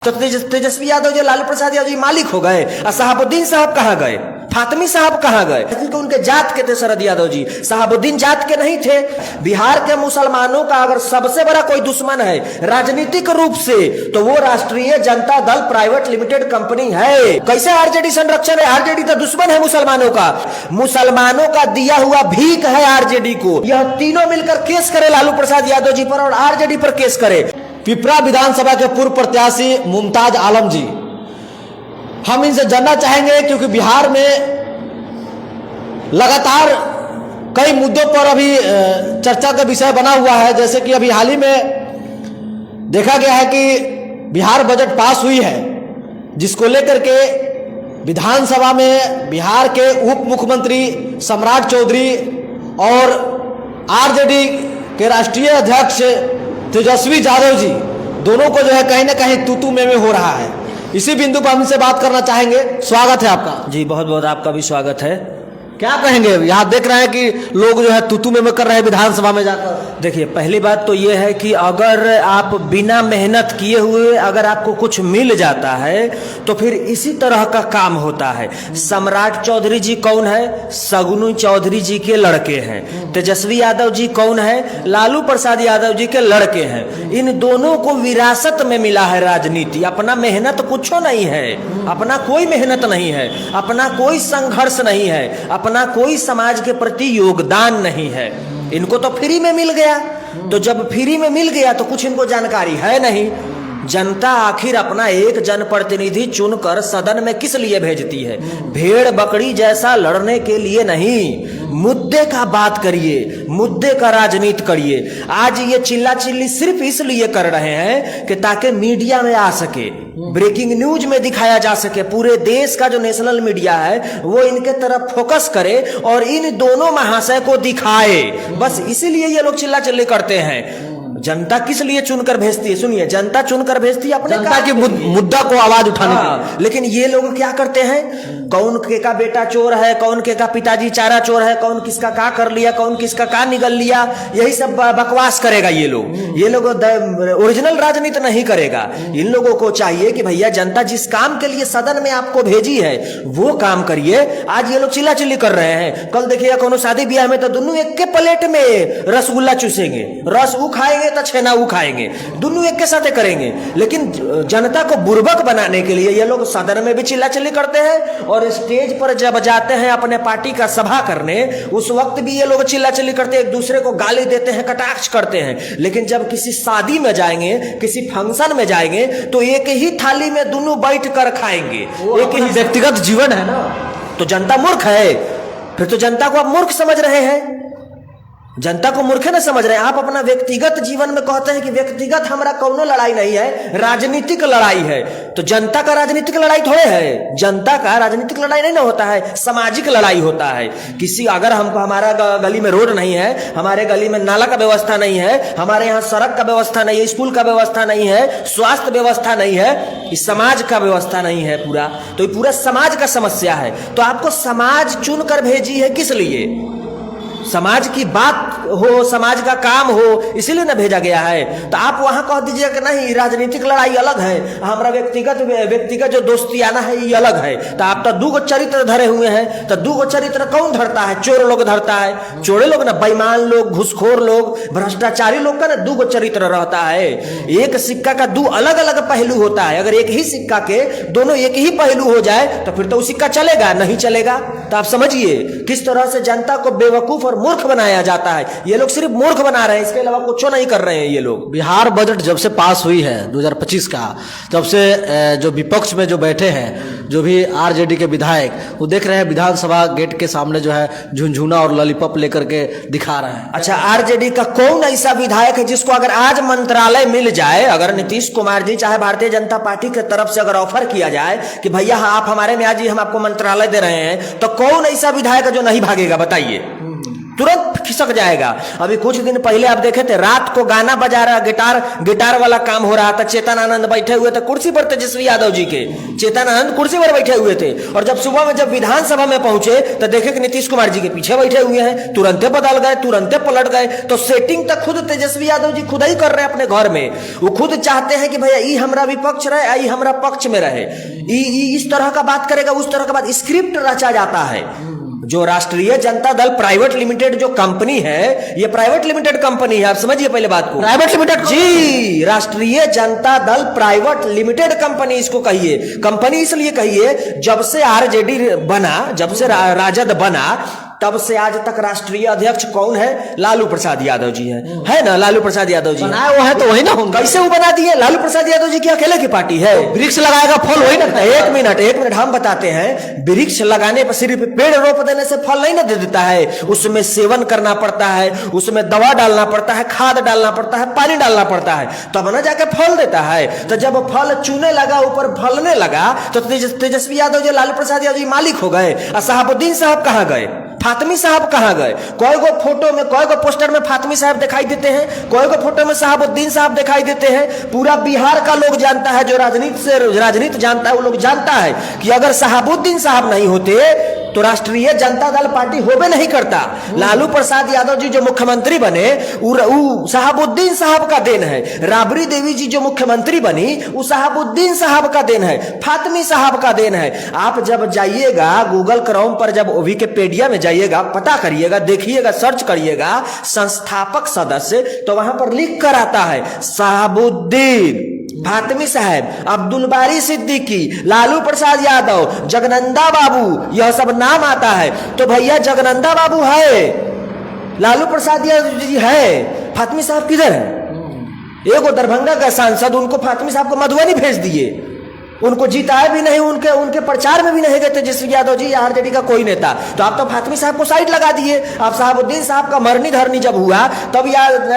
तो तेजस्वी यादव जी, लालू प्रसाद यादव जी मालिक हो गए, और शहाबुद्दीन साहब कहाँ गए, फातिमी साहब कहाँ गए? क्योंकि उनके जात के थे शरद यादव जी, शहाबुद्दीन जात के नहीं थे। बिहार के मुसलमानों का अगर सबसे बड़ा कोई दुश्मन है राजनीतिक रूप से, तो वो राष्ट्रीय Janata Dal private limited company है। कैसे आरजेडी संरक्षण है? आरजेडी तो दुश्मन है मुसलमानों का, मुसलमानों का दिया हुआ भीख है आरजेडी को। यह तीनों मिलकर केस करे लालू प्रसाद यादव जी पर और आरजेडी पर केस करे। पिपरा विधानसभा के पूर्व प्रत्याशी मुमताज आलम जी, हम इनसे जानना चाहेंगे क्योंकि बिहार में लगातार कई मुद्दों पर अभी चर्चा का विषय बना हुआ है। जैसे कि अभी हाल ही में देखा गया है कि बिहार बजट पास हुई है, जिसको लेकर के विधानसभा में बिहार के उप मुख्यमंत्री सम्राट चौधरी और आरजेडी के राष्ट्रीय अध्यक्ष तेजस्वी यादव जी दोनों को जो है कहीं ना कहीं तू में हो रहा है। इसी बिंदु पर हम इनसे बात करना चाहेंगे। स्वागत है आपका। जी बहुत बहुत आपका भी स्वागत है। क्या कहेंगे? यहाँ देख रहे हैं कि लोग जो है तू में कर रहे हैं विधानसभा में जाकर। देखिए, पहली बात तो ये है कि अगर आप बिना मेहनत किए हुए अगर आपको कुछ मिल जाता है तो फिर इसी तरह का काम होता है। सम्राट चौधरी जी कौन है? सगुनी चौधरी जी के लड़के हैं। तेजस्वी यादव जी कौन है? लालू प्रसाद यादव जी के लड़के हैं। इन दोनों को विरासत में मिला है राजनीति। अपना मेहनत कुछ नहीं है, अपना कोई मेहनत नहीं है, अपना कोई संघर्ष नहीं है, अपना कोई समाज के प्रति योगदान नहीं है। इनको तो फ्री में मिल गया। तो जब फ्री में मिल गया तो कुछ इनको जानकारी है नहीं। जनता आखिर अपना एक जनप्रतिनिधि चुनकर सदन में किस लिए भेजती है? भेड़ बकरी जैसा लड़ने के लिए नहीं। मुद्दे का बात करिए, मुद्दे का राजनीति करिए। आज ये चिल्ला चिल्ली सिर्फ इसलिए कर रहे हैं कि ताकि मीडिया में आ सके, ब्रेकिंग न्यूज में दिखाया जा सके। पूरे देश का जो नेशनल मीडिया है वो इनके तरफ फोकस करे और इन दोनों महाशय को दिखाए। बस इसीलिए ये लोग चिल्ला चिल्ली करते हैं। जनता किस लिए चुनकर भेजती है? सुनिए, जनता चुनकर भेजती है अपने जनता के मुद्दा को आवाज उठाने के लिए। लेकिन ये लोग क्या करते हैं? कौन के का बेटा चोर है, कौन के का पिताजी चारा चोर है, कौन किसका का कर लिया, कौन किसका का निगल लिया, यही सब बकवास करेगा ये लोग। ये लोग ओरिजिनल राजनीति नहीं करेगा। इन लोगों को चाहिए कि भैया जनता जिस काम के लिए सदन में आपको भेजी है वो काम करिए। आज ये लोग चिल्ला चिल्ली कर रहे हैं। कल देखिएगा कोनो शादी ब्याह में तो दोनों एक के प्लेट में रसगुल्ला चूसेंगे, रस वो खाएंगे तो छेना वो खाएंगे, दोनों एक के साथ करेंगे। लेकिन जनता को बुर्बक बनाने के लिए ये लोग सदन में भी चिल्ला चिल्ली करते हैं और स्टेज पर जब जाते हैं अपने पार्टी का सभा करने, उस वक्त भी ये लोग चिल्ला चिल्ली करते हैं, एक दूसरे को गाली देते हैं, कटाक्ष करते हैं। लेकिन जब किसी शादी में जाएंगे, किसी फंक्शन में जाएंगे तो एक ही थाली में दोनों बैठ कर खाएंगे। एक ही व्यक्तिगत जीवन है ना। तो जनता मूर्ख है? फिर तो जनता को आप मूर्ख समझ रहे हैं, जनता को मूर्ख न समझ रहे हैं आप। अपना व्यक्तिगत जीवन में कहते हैं कि व्यक्तिगत हमारा कौनो लड़ाई नहीं है, राजनीतिक लड़ाई है। तो जनता का राजनीतिक लड़ाई थोड़े है, जनता का राजनीतिक लड़ाई नहीं ना होता है, सामाजिक लड़ाई होता है। किसी अगर हमको हमारा गली में रोड नहीं है, हमारे गली में नाला का व्यवस्था नहीं है, हमारे यहाँ सड़क का व्यवस्था नहीं है, स्कूल का व्यवस्था नहीं है, स्वास्थ्य व्यवस्था नहीं है, इस समाज का व्यवस्था नहीं है पूरा, तो ये पूरा समाज का समस्या है। तो आपको समाज चुनकर भेजी है किस लिए? समाज की बात हो, समाज का काम हो, इसीलिए ना भेजा गया है। तो आप वहां कह दीजिए कि नहीं राजनीतिक लड़ाई अलग है, हमारा व्यक्तिगत जो दोस्तियाना है ये अलग है। तो आप तो दो चरित्र धरे हुए हैं। तो दो चरित्र कौन धरता है? चोर लोग धरता है। चोरे लोग ना, बेईमान लोग, घुसखोर लोग, भ्रष्टाचारी लोग का ना दो चरित्र रहता है। एक सिक्का का दो अलग अलग पहलू होता है। अगर एक ही सिक्का के दोनों एक ही पहलू हो जाए तो फिर तो वो सिक्का चलेगा नहीं चलेगा। तो आप समझिए किस तरह से जनता को बेवकूफ और मूर्ख बनाया जाता है। ये लोग सिर्फ मूर्ख बना रहे हैं, इसके अलावा कुछ नहीं कर रहे हैं ये लोग। बिहार बजट जब से पास हुई है 2025 का, तब से जो विपक्ष में जो बैठे हैं, जो भी आरजेडी के विधायक, वो देख रहे हैं विधानसभा गेट के सामने जो है झुनझुना और लॉलीपॉप लेकर के दिखा रहे हैं। अच्छा, आरजेडी का कौन ऐसा विधायक है जिसको अगर आज मंत्रालय मिल जाए, अगर नीतीश कुमार जी चाहे भारतीय जनता पार्टी की तरफ से अगर ऑफर किया जाए कि भैया आप हमारे में आज हम आपको मंत्रालय दे रहे हैं, तो कौन ऐसा विधायक है जो नहीं भागेगा? बताइए। तुरंत खिसक जाएगा। अभी कुछ दिन पहले आप देखे थे, रात को गाना बजा रहा, गिटार वाला काम हो रहा था, चेतन आनंद बैठे हुए थे कुर्सी पर, तेजस्वी यादव जी के चेतन आनंद कुर्सी पर बैठे हुए थे, और जब सुबह में जब विधानसभा में पहुंचे तो देखे कि नीतीश कुमार जी के पीछे बैठे हुए हैं, तुरंते बदल गए, तुरंते पलट गए। तो सेटिंग तक खुद तेजस्वी यादव जी खुद ही कर रहे हैं अपने घर में। वो खुद चाहते हैं कि भैया ई हमरा विपक्ष रहे, आई हमरा पक्ष में रहे, इस तरह का बात करेगा, उस तरह का बात, स्क्रिप्ट रचा जाता है। जो राष्ट्रीय जनता दल प्राइवेट लिमिटेड जो कंपनी है, ये प्राइवेट लिमिटेड कंपनी है, आप समझिए पहले बात को। प्राइवेट लिमिटेड जी, राष्ट्रीय Janata Dal private limited company इसको कहिए। कंपनी इसलिए कहिए, जब से आरजेडी बना, जब से राजद बना, तब से आज तक राष्ट्रीय अध्यक्ष कौन है? लालू प्रसाद यादव जी है ना? लालू प्रसाद यादव जी बनाया वो है तो वही ना होंगे। कैसे वो बना दिए? लालू प्रसाद यादव जी की अकेले की पार्टी है। वृक्ष लगाएगा फल वही ना। एक मिनट हम बताते हैं। वृक्ष लगाने पर सिर्फ पेड़ रोप देने से फल नहीं ना दे देता है, उसमें सेवन करना पड़ता है, उसमें दवा डालना पड़ता है, खाद डालना पड़ता है, पानी डालना पड़ता है, तब ना जाके फल देता है। तो जब फल चूने लगा, ऊपर फलने लगा, तो तेजस्वी यादव जी, लालू प्रसाद यादव जी मालिक हो गए। और शहाबुद्दीन साहब कहां गए? फातमी साहब कहां गए? कोई को फोटो में, कोई को पोस्टर में फातमी साहब दिखाई देते हैं, कोई को फोटो में शहाबुद्दीन साहब दिखाई देते हैं। पूरा बिहार का लोग जानता है, जो राजनीति जानता है, वो लोग जानता है कि अगर शहाबुद्दीन साहब नहीं होते तो राष्ट्रीय जनता दल पार्टी होबे नहीं करता। लालू प्रसाद यादव जी जो मुख्यमंत्री बने, वो शहाबुद्दीन साहब का देन है। राबड़ी देवी जी जो मुख्यमंत्री बनी, वो शहाबुद्दीन साहब का देन है, फातमी साहब का देन है। आप जब जाइएगा गूगल क्रोम पर, जब विकिपीडिया में जाइएगा, पता करिएगा, देखिएगा, सर्च करिएगा संस्थापक सदस्य, तो वहां पर लिख कर आता है शहाबुद्दीन, फातमी साहब, अब्दुल बारी सिद्दीकी, लालू प्रसाद यादव, जगनंदा बाबू, यह सब नाम आता है। तो भैया जगनंदा बाबू है, लालू प्रसाद यादव जी है, फातमी साहब किधर है? एगो दरभंगा का सांसद, उनको फातमी साहब को मधुबनी भेज दिए, उनको जिताए भी नहीं, उनके प्रचार में भी नहीं गए तेजस्वी यादव जी या आरजेडी का कोई नेता। तो आप तो फातमी साहब को साइड लगा दिए। आप शहाबुद्दीन साहब का मरनी धरनी जब हुआ, तब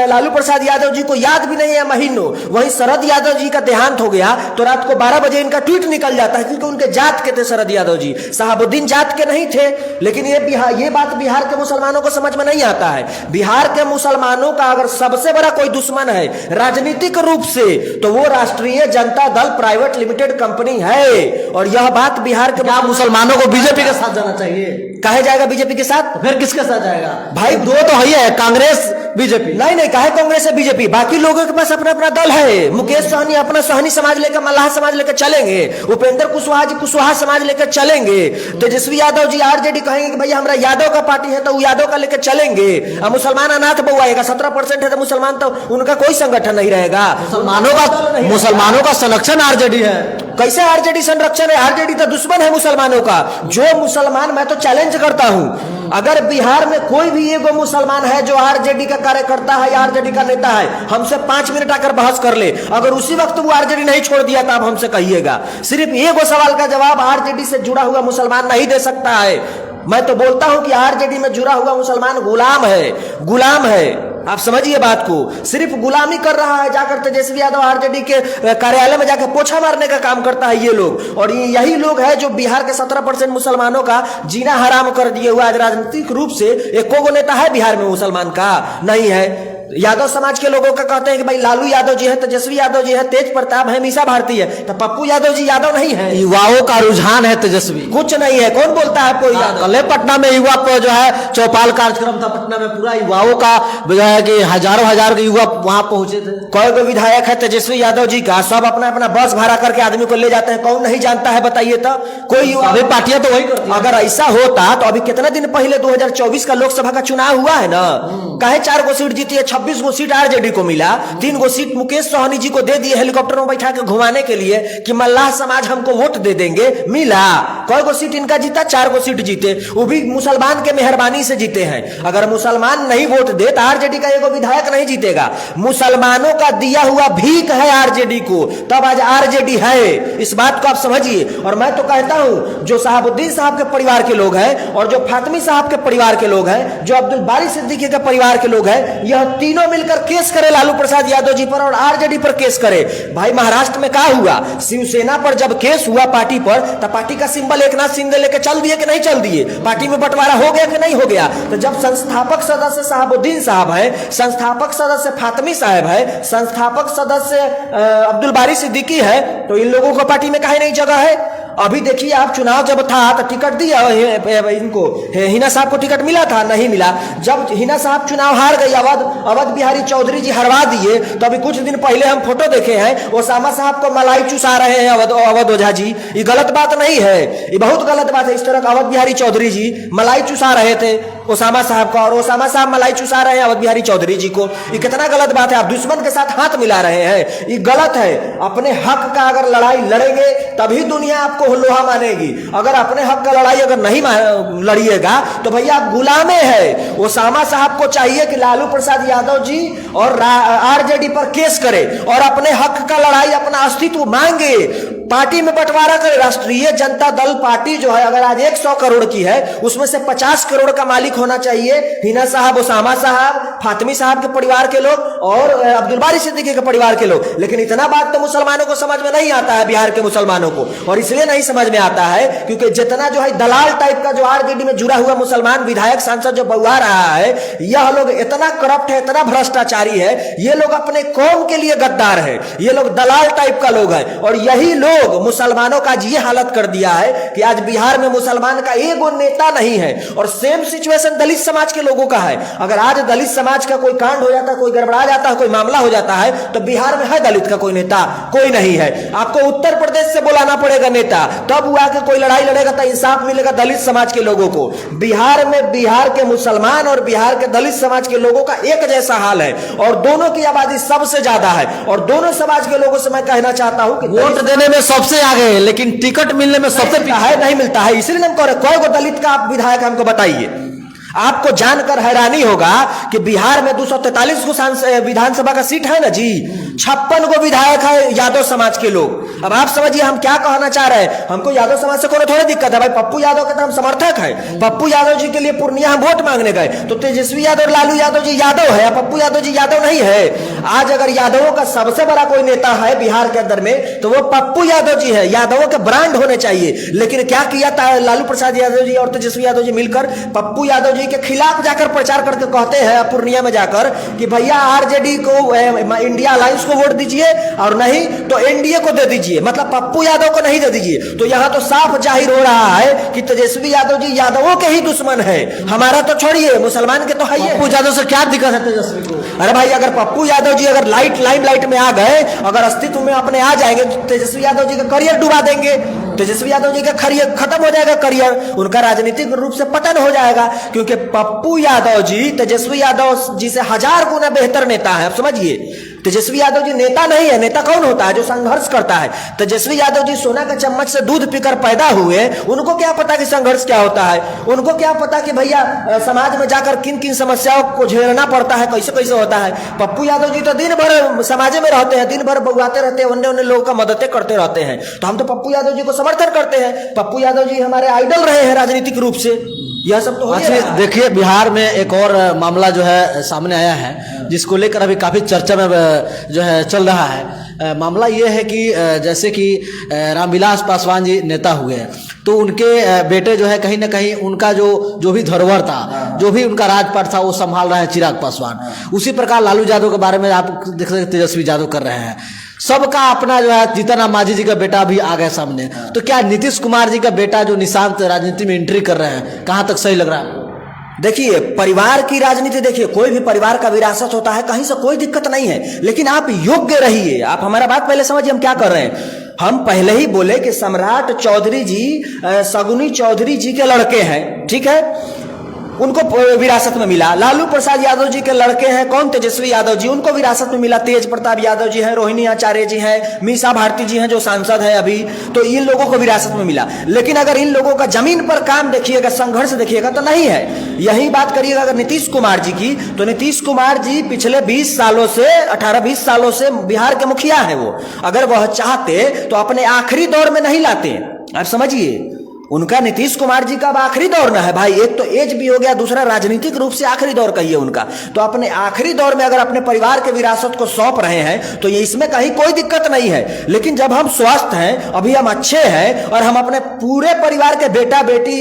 लालू प्रसाद यादव जी को याद भी नहीं है महीनों। वहीं शरद यादव जी का देहांत हो गया तो रात को 12 बजे इनका ट्वीट निकल जाता है, क्योंकि उनके जात के थे शरद यादव जी, शहाबुद्दीन जात के नहीं थे। लेकिन ये बात बिहार के मुसलमानों को समझ में नहीं आता है। बिहार के मुसलमानों का अगर सबसे बड़ा कोई दुश्मन है राजनीतिक रूप से, तो वो राष्ट्रीय Janata Dal private limited company है। और यह बात बिहार के मुसलमानों को बीजेपी के साथ जाना चाहिए। कहे जाएगा बीजेपी के साथ? फिर किसके साथ जाएगा भाई? दो तो है, कांग्रेस बीजेपी। नहीं, काहे कांग्रेस है बीजेपी? बाकी लोगों के पास अपना अपना दल है। मुकेश सहनी अपना सहनी समाज लेकर, मल्लाह समाज लेकर चलेंगे, उपेंद्र कुशवाहा जी कुशवाहा समाज लेकर चलेंगे, तेजस्वी यादव जी आरजेडी कहेंगे कि भैया हमारा यादव का पार्टी है, तो वो यादव का लेकर चलेंगे। और मुसलमान अनाथ बउआएगा, 17% है तो मुसलमान, तो उनका कोई संगठन नहीं रहेगा। मुसलमानों का संरक्षण आरजेडी है। कैसे आरजेडी संरक्षण है? आरजेडी तो दुश्मन है मुसलमानों का। जो मुसलमान, मैं तो चैलेंज करता हूं, अगर बिहार में कोई भी एगो मुसलमान है जो आरजेडी का कार्यकर्ता है या आरजेडी का नेता है, हमसे 5 मिनट आकर बहस कर ले। अगर उसी वक्त वो आरजेडी नहीं छोड़ दिया तो आप हमसे कहिएगा। सिर्फ एगो सवाल का जवाब आरजेडी से जुड़ा हुआ मुसलमान नहीं दे सकता है। मैं तो बोलता हूं कि आरजेडी में जुड़ा हुआ मुसलमान गुलाम है। आप समझिए बात को। सिर्फ गुलामी कर रहा है, जाकर तेजस्वी यादव आरजेडी के कार्यालय में जाकर पोछा मारने का काम करता है ये लोग। और यही लोग है जो बिहार के 17% मुसलमानों का जीना हराम कर दिए हुआ। आज राजनीतिक रूप से एक को नेता है बिहार में मुसलमान का? नहीं है। यादव समाज के लोगों का कहते हैं कि भाई लालू यादव जी है, तेजस्वी यादव जी है, तेज प्रताप है, मीसा भारती है, तो पप्पू यादव जी यादव नहीं है। युवाओं का रुझान है तेजस्वी, कुछ नहीं है। कौन बोलता है आपको यादव? कल पटना में युवा जो है चौपाल कार्यक्रम था पटना में, पूरा युवाओं का जो है कि हजारों के युवा वहां पहुंचे थे। कोई को विधायक है तेजस्वी यादव जी का, सब अपना अपना बस भाड़ा करके आदमी को ले जाते हैं। कौन नहीं जानता है बताइए तो? कोई युवा, अभी पार्टियां तो वही करती है। अगर ऐसा होता तो अभी कितना दिन पहले 2024 का लोकसभा का चुनाव हुआ है ना, काहे 4 गो सीट जीती है, 26 गो सीट आरजेडी को मिला, 3 गो सीट मुकेश सहनी जी को दे दिए हेलीकॉप्टर में बैठा के घुमाने के लिए कि मल्लाह समाज हमको वोट दे देंगे, मिला। कई गो सीट इनका जीता? 4 गो सीट जीते, वो भी मुसलमान के मेहरबानी से जीते हैं। अगर मुसलमान नहीं वोट दे तो आरजेडी का एगो विधायक नहीं जीतेगा। मुसलमानों का दिया हुआ भीख है आरजेडी को, तब आज आरजेडी है। इस बात को आप समझिए। और मैं तो कहता हूं जो शहाबुद्दीन साहब के परिवार के लोग हैं, और जो फातमी साहब के परिवार के लोग हैं, जो अब्दुल बारी सिद्दीकी के परिवार के लोग हैं, यह तीनों मिलकर केस करे लालू प्रसाद यादव जी पर और आरजेडी पर केस करे। भाई महाराष्ट्र में क्या हुआ? शिवसेना पर जब केस हुआ पार्टी पर, तब पार्टी का सिंबल सिंपल एक नाथ शिंदे लेके चल दिए कि नहीं चल दिए, पार्टी में बंटवारा हो गया कि नहीं हो गया। तो जब संस्थापक सदस्य शहाबुद्दीन साहब है, संस्थापक सदस्य फातमी साहब है, संस्थापक सदस्य अब्दुल बारी सिद्दीकी है, तो इन लोगों को पार्टी में काहे नहीं जगह है। अभी देखिए आप, चुनाव जब था तो टिकट दिया इनको, हिना साहब को टिकट मिला था, नहीं मिला। जब हिना साहब चुनाव हार गई, अवध बिहारी चौधरी जी हरवा दिए, तो अभी कुछ दिन पहले हम फोटो देखे हैं, ओसामा साहब को मलाई चुसा रहे हैं अवध ओझा जी। ये गलत बात नहीं है, ये बहुत गलत बात है। इस तरह अवध बिहारी चौधरी जी मलाई चुसा रहे थे ओसामा साहब को, और ओसामा साहब मलाई चुसा रहे हैं अवध बिहारी चौधरी जी को। ये कितना गलत बात है। आप दुश्मन के साथ हाथ मिला रहे हैं, ये गलत है। अपने हक का अगर लड़ाई लड़ेंगे तभी दुनिया आपको लोहा मानेगी। अगर अपने हक का लड़ाई अगर नहीं लड़िएगा तो भैया आप गुलामे हैं। ओसामा साहब को चाहिए कि लालू प्रसाद यादव जी और आरजेडी पर केस करे और अपने हक का लड़ाई, अपना अस्तित्व मांगे, पार्टी में बंटवारा करे। राष्ट्रीय जनता दल पार्टी जो है अगर आज 100 करोड़ की है, उसमें से 50 करोड़ का मालिक होना चाहिए हिना साहब, ओसामा साहब, फातमी साहब के परिवार के लोग और अब्दुल बारी सिद्दीकी के परिवार के लोग। लेकिन इतना बात तो मुसलमानों को समझ में नहीं आता है, बिहार के मुसलमानों को, और इसलिए नहीं समझ में आता है क्योंकि जितना जो है दलाल टाइप का जो आरजेडी में जुड़ा हुआ मुसलमान विधायक सांसद जो बउआ रहा है, यह लोग इतना करप्ट है, इतना भ्रष्टाचारी है, ये लोग अपने कौम के लिए गद्दार है, ये लोग दलाल टाइप का लोग है। और यही लोग मुसलमानों का ये हालत कर दिया है कि आज बिहार में मुसलमान का एगो नेता नहीं है। और सेम सिचुएशन दलित समाज के लोगों का है। अगर आज दलित समाज का कोई कांड हो जाता है, कोई गड़बड़ा जाता है, कोई मामला हो जाता है, तो बिहार में है दलित का कोई नेता? कोई नहीं है। आपको उत्तर प्रदेश से बुलाना पड़ेगा नेता, तब वो आके कोई लड़ाई लड़ेगा तो इंसाफ मिलेगा दलित समाज के लोगों को। बिहार में बिहार के मुसलमान और बिहार के दलित समाज के लोगों का एक जैसा हाल है और दोनों की आबादी सबसे ज्यादा है। और दोनों समाज के लोगों से मैं कहना चाहता हूं कि वोट देने में सबसे आगे है लेकिन टिकट मिलने में सबसे पीछे है, नहीं मिलता है। इसलिए हम कह रहे कोई को दलित का आप विधायक हमको बताइए। आपको जानकर हैरानी होगा कि बिहार में 243 को विधानसभा का सीट है ना जी, 56 को विधायक है यादव समाज के लोग। अब आप समझिए हम क्या कहना चाह रहे हैं। हमको यादव समाज से कोई थोड़ी दिक्कत है भाई, पप्पू यादव के तो हम समर्थक है। पप्पू यादव जी के लिए पूर्णिया हम वोट मांगने गए तो तेजस्वी यादव, लालू यादव जी यादव है, पप्पू यादव जी यादव नहीं है। आज अगर यादवों का सबसे बड़ा कोई नेता है बिहार के अंदर में तो वो पप्पू यादव जी है। यादवों के ब्रांड होने चाहिए। लेकिन क्या किया था लालू प्रसाद यादव जी और तेजस्वी यादव जी मिलकर? पप्पू यादव जी के खिलाफ जाकर प्रचार करके कहते हैं पूर्णिया में जाकर कि भैया आरजेडी को, इंडिया अलायंस को वोट दीजिए और नहीं तो एनडीए को दे दीजिए, मतलब पप्पू यादव को नहीं दे दीजिए। तो यहां तो साफ जाहिर हो रहा है कि तेजस्वी यादव जी यादवों के ही दुश्मन है। हमारा तो छोड़िए, मुसलमान के तो है। पप्पू यादव से क्या दिक्कत है तेजस्वी को? अरे भाई अगर पप्पू यादव जी अगर लाइमलाइट में आ गए, अगर अस्तित्व में अपने आ जाएंगे तो तेजस्वी यादव जी का करियर डुबा देंगे। तेजस्वी यादव जी का करियर खत्म हो जाएगा, करियर उनका राजनीतिक रूप से पतन हो जाएगा। क्योंकि पप्पू यादव जी तेजस्वी यादव जी से 1000 गुना बेहतर नेता है। आप समझिए, तेजस्वी यादव जी नेता नहीं है। नेता कौन होता है? जो संघर्ष करता है। तेजस्वी यादव जी सोना का चम्मच से दूध पीकर पैदा हुए, उनको क्या पता कि संघर्ष क्या होता है? उनको क्या पता कि भैया समाज में जाकर किन किन समस्याओं को झेलना पड़ता है, कैसे कैसे होता है? पप्पू यादव जी तो दिन भर समाज में रहते हैं, दिन भर बउआते रहते हैं, अन्य लोगों का मददें करते रहते हैं। तो हम तो पप्पू यादव जी को समर्थन करते हैं। पप्पू यादव जी हमारे आइडल रहे हैं राजनीतिक रूप से। यह सब तो अच्छा देखिए, बिहार में एक और मामला जो है सामने आया है जिसको लेकर अभी काफी चर्चा में जो है चल रहा है। मामला ये है कि जैसे कि रामविलास पासवान जी नेता हुए तो उनके बेटे जो है कहीं ना कहीं उनका जो भी धरोहर था, जो भी उनका राजपाट था वो संभाल रहे हैं चिराग पासवान। उसी प्रकार लालू यादव के बारे में आप देख सकते तेजस्वी यादव कर रहे हैं। सबका अपना जो है जीतन राम मांझी जी का बेटा भी आ गया सामने। तो क्या नीतीश कुमार जी का बेटा जो निशांत राजनीति में एंट्री कर रहे हैं, कहां तक सही लग रहा है? देखिए, परिवार की राजनीति, देखिए कोई भी परिवार का विरासत होता है, कहीं से कोई दिक्कत नहीं है, लेकिन आप योग्य रहिए। आप हमारा बात पहले समझिए हम क्या कर रहे हैं। हम पहले ही बोले कि सम्राट चौधरी जी सगुनी चौधरी जी के लड़के हैं, ठीक है, उनको विरासत में मिला। लालू प्रसाद यादव जी के लड़के हैं कौन? तेजस्वी यादव जी, उनको विरासत में मिला। तेज प्रताप यादव जी हैं, रोहिणी आचार्य जी हैं, मीसा भारती जी हैं जो सांसद है अभी, तो इन लोगों को विरासत में मिला। लेकिन अगर इन लोगों का जमीन पर काम देखिएगा, संघर्ष देखिएगा तो नहीं है। यही बात करिएगा अगर नीतीश कुमार जी की, तो नीतीश कुमार जी पिछले 20 सालों से 18-20 सालों से बिहार के मुखिया है। वो अगर वह चाहते तो अपने आखिरी दौर में नहीं लाते। आप समझिए, उनका नीतीश कुमार जी का अब आखिरी दौर ना है भाई। एक तो एज भी हो गया, दूसरा राजनीतिक रूप से आखिरी दौर कहिए उनका। तो अपने आखिरी दौर में अगर अपने परिवार के विरासत को सौंप रहे हैं तो ये इसमें कहीं कोई दिक्कत नहीं है। लेकिन जब हम स्वस्थ हैं, अभी हम अच्छे हैं और हम अपने पूरे परिवार के बेटा बेटी,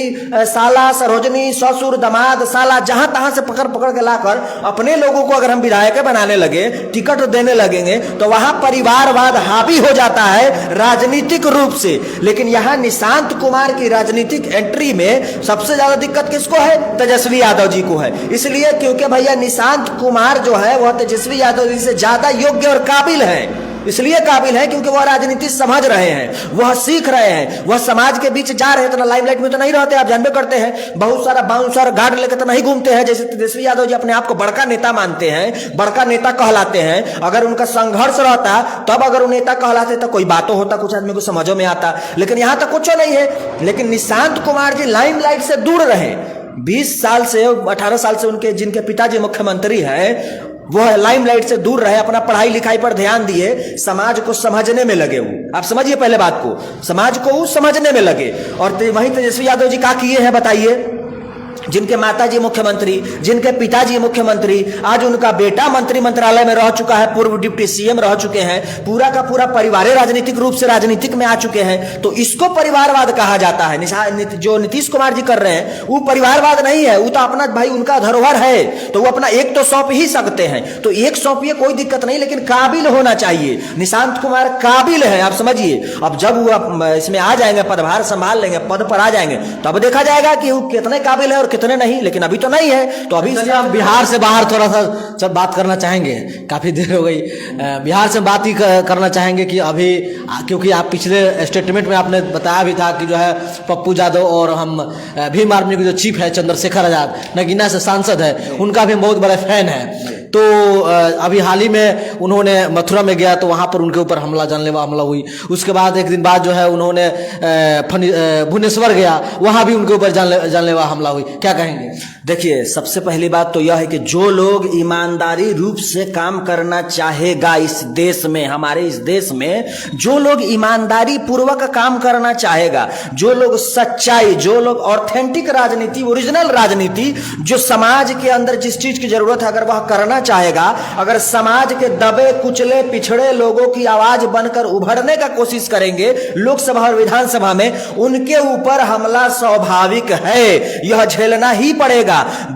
साला, सरोजनी, ससुर, दामाद, साला, जहां तहां से पकड़ पकड़ के लाकर अपने लोगों को अगर हम विधायक बनाने लगे, टिकट देने लगेंगे, तो वहां परिवारवाद हावी हो जाता है राजनीतिक रूप से। लेकिन यहां निशांत कुमार की राजनीतिक एंट्री में सबसे ज्यादा दिक्कत किसको है? तेजस्वी यादव जी को है। इसलिए क्योंकि भैया निशांत कुमार जो है वह तेजस्वी यादव जी से ज्यादा योग्य और काबिल है। इसलिए काबिल है क्योंकि वह राजनीति समझ रहे हैं, वह सीख रहे हैं, वह समाज के बीच जा रहे हैं। इतना लाइमलाइट में तो नहीं रहते, आप जानबे करते हैं। बहुत सारा बाउंसर गार्ड लेकर तो नहीं घूमते हैं। जैसे तेजस्वी यादव जी अपने आप को बड़का नेता मानते हैं, बड़का नेता कहलाते हैं। अगर उनका संघर्ष रहता तब अगर वो नेता कहलाते तो कोई बातों होता, कुछ आदमी को समझो में आता। लेकिन यहां तक कुछ नहीं है। लेकिन निशांत कुमार जी लाइमलाइट से दूर रहे। 20 साल से, 18 साल से उनके, जिनके पिताजी मुख्यमंत्री हैं, वह लाइमलाइट से दूर रहे, अपना पढ़ाई लिखाई पर ध्यान दिए, समाज को समझने में लगे। वो आप समझिए पहले बात को, समाज को वो समझने में लगे। और वहीं तेजस्वी यादव जी क्या किए हैं बताइए? जिनके माताजी मुख्यमंत्री, जिनके पिताजी मुख्यमंत्री, आज उनका बेटा मंत्री मंत्रालय में रह चुका है, पूर्व डिप्टी सीएम रह चुके हैं, पूरा का पूरा परिवार राजनीतिक रूप से राजनीतिक में आ चुके हैं। तो इसको परिवारवाद कहा जाता है। जो नीतीश कुमार जी कर रहे हैं वो परिवारवाद नहीं है, वो तो अपना भाई उनका धरोहर है, तो वो अपना एक तो सौंप ही सकते हैं। तो एक सौंपिए, कोई दिक्कत नहीं, लेकिन काबिल होना चाहिए। निशांत कुमार काबिल है, आप समझिए। अब जब वो इसमें आ जाएंगे, पदभार संभाल लेंगे, पद पर आ जाएंगे, तब देखा जाएगा कि वो कितने काबिल है और कितने नहीं। लेकिन अभी तो नहीं है। तो अभी हम बिहार से बाहर थोड़ा सा बात करना चाहेंगे, काफी देर हो गई। बिहार से बात ही करना चाहेंगे कि अभी, क्योंकि आप पिछले स्टेटमेंट में आपने बताया भी था कि जो है पप्पू यादव और हम भीम आर्मी के जो चीफ है चंद्रशेखर आजाद, नगीना से सांसद है, उनका भी बहुत बड़े फैन है। तो अभी हाल ही में उन्होंने मथुरा में गया तो वहां पर उनके ऊपर जानलेवा हमला हुई। उसके बाद एक दिन बाद जो है उन्होंने भुवनेश्वर गया, वहां भी उनके ऊपर जानलेवा हमला हुई। क्या कहेंगे? देखिए, सबसे पहली बात तो यह है कि जो लोग ईमानदारी रूप से काम करना चाहेगा इस देश में, हमारे इस देश में जो लोग ईमानदारी पूर्वक काम करना चाहेगा, जो लोग सच्चाई, जो लोग ऑथेंटिक राजनीति, ओरिजिनल राजनीति, जो समाज के अंदर जिस चीज की जरूरत है अगर वह करना चाहेगा, अगर समाज के दबे कुचले पिछड़े लोगों की आवाज बनकर उभरने का कोशिश करेंगे लोकसभा और विधानसभा में, उनके ऊपर हमला स्वाभाविक है, यह झेलना ही पड़ेगा।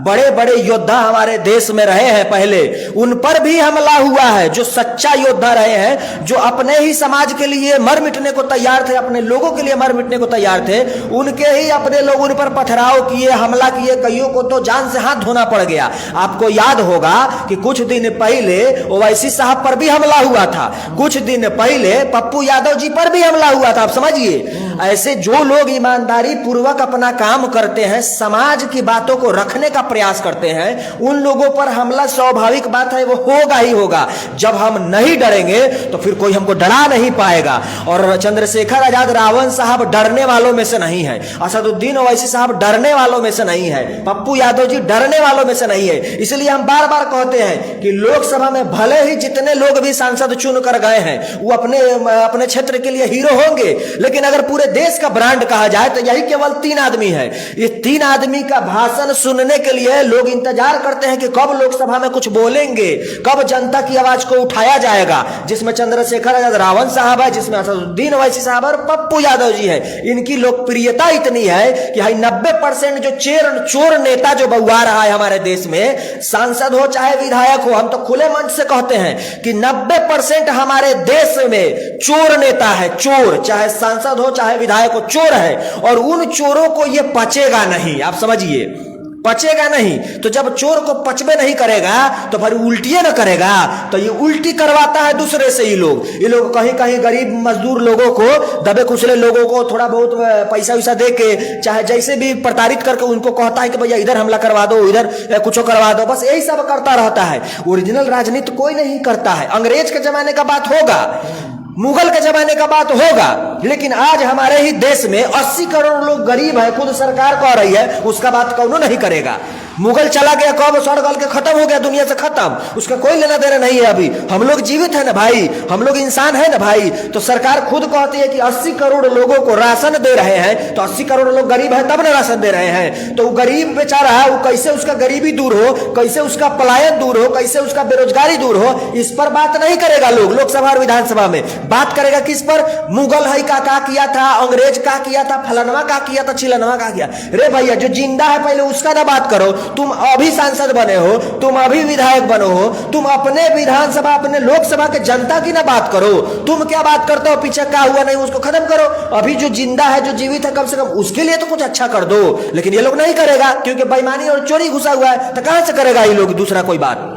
बड़े बड़े योद्धा हमारे देश में रहे हैं पहले, उन पर भी हमला हुआ है। जो सच्चा योद्धा रहे हैं, जो अपने ही समाज के लिए मर मिटने को तैयार थे, अपने लोगों के लिए मर मिटने को तैयार थे, उनके ही अपने लोग उन पर पथराव किए, हमला किए, कईयों को तो जान से हाथ धोना पड़ गया। आपको याद होगा कि कुछ दिन पहले ओवैसी साहब पर भी हमला हुआ था, कुछ दिन पहले पप्पू यादव जी पर भी हमला हुआ था। आप समझिए, ऐसे जो लोग ईमानदारी पूर्वक अपना काम करते हैं, समाज की बातों को रखने का प्रयास करते हैं, उन लोगों पर हमला स्वाभाविक बात है, वो होगा ही होगा। जब हम नहीं डरेंगे तो फिर कोई हमको डरा नहीं पाएगा। और चंद्रशेखर आजाद रावण साहब डरने वालों में से नहीं है, असदुद्दीन ओवैसी साहब डरने वालों में से नहीं है, पप्पू यादव जी डरने वालों में से नहीं है। इसलिए हम बार बार कहते हैं कि लोकसभा में भले ही जितने लोग भी सांसद चुन कर गए हैं वो अपने क्षेत्र के लिए हीरो होंगे, लेकिन अगर पूरे देश का ब्रांड कहा जाए तो यही केवल 3 आदमी है। ये 3 आदमी का भाषण सुनने के लिए लोग इंतजार करते हैं कि कब लोकसभा में कुछ बोलेंगे, कब जनता की आवाज को उठाया जाएगा। जिसमें चंद्रशेखर आजाद रावण साहब है, जिसमें असदुद्दीन ओवैसी साहब और पप्पू यादव जी है। इनकी लोकप्रियता इतनी है कि 90% जो चोर नेता जो बउआ रहा है हमारे देश में, सांसद हो चाहे विधायक हो, हम तो खुले मंच से कहते हैं कि 90% हमारे देश में चोर नेता है। चोर, चाहे सांसद हो चाहे विधायक हो, चोर है। और उन चोरों को ये पचेगा नहीं, आप समझिए, पचेगा नहीं। तो जब चोर को पचबे नहीं करेगा तो फिर उल्टियां न करेगा, तो ये उल्टी करवाता है दूसरे से। ये लोग कहीं कहीं गरीब मजदूर लोगों को, दबे कुचले लोगों को थोड़ा बहुत पैसा वैसा दे के, चाहे जैसे भी प्रताड़ित करके उनको कहता है कि भैया इधर हमला करवा दो, इधर कुछ करवा दो, बस यही सब करता रहता है। ओरिजिनल राजनीति कोई नहीं करता है। अंग्रेज के जमाने का बात होगा, मुगल के जमाने का बात होगा, लेकिन आज हमारे ही देश में 80 करोड़ लोग गरीब है, खुद सरकार कह रही है, उसका बात कौन नहीं करेगा। मुगल चला गया, कब सड़ गल के खत्म हो गया, दुनिया से खत्म, उसका कोई लेना देना नहीं है। अभी हम लोग जीवित है ना भाई, हम लोग इंसान है ना भाई। तो सरकार खुद कहती है कि 80 करोड़ लोगों को राशन दे रहे हैं, तो 80 करोड़ लोग गरीब है तब ना राशन दे रहे हैं। तो वो गरीब बेचारा है, वो कैसे उसका गरीबी दूर हो, कैसे उसका पलायन दूर हो, कैसे उसका बेरोजगारी दूर हो, इस पर बात नहीं करेगा लोग लोकसभा और विधानसभा में। बात करेगा किस पर? मुगल है का किया था, अंग्रेज का किया था, फलानवा का किया था, चिलनवा का किया। रे भैया जो जिंदा है पहले उसका ना बात करो। तुम अभी सांसद बने हो, तुम अभी विधायक बनो हो, तुम अपने विधानसभा अपने लोकसभा के जनता की ना बात करो। तुम क्या बात करते हो, पीछे क्या हुआ नहीं उसको खत्म करो। अभी जो जिंदा है जो जीवित है कम से कम उसके लिए तो कुछ अच्छा कर दो। लेकिन ये लोग नहीं करेगा क्योंकि बेईमानी और चोरी घुसा हुआ है, तो कहां से करेगा ये लोग दूसरा कोई बात।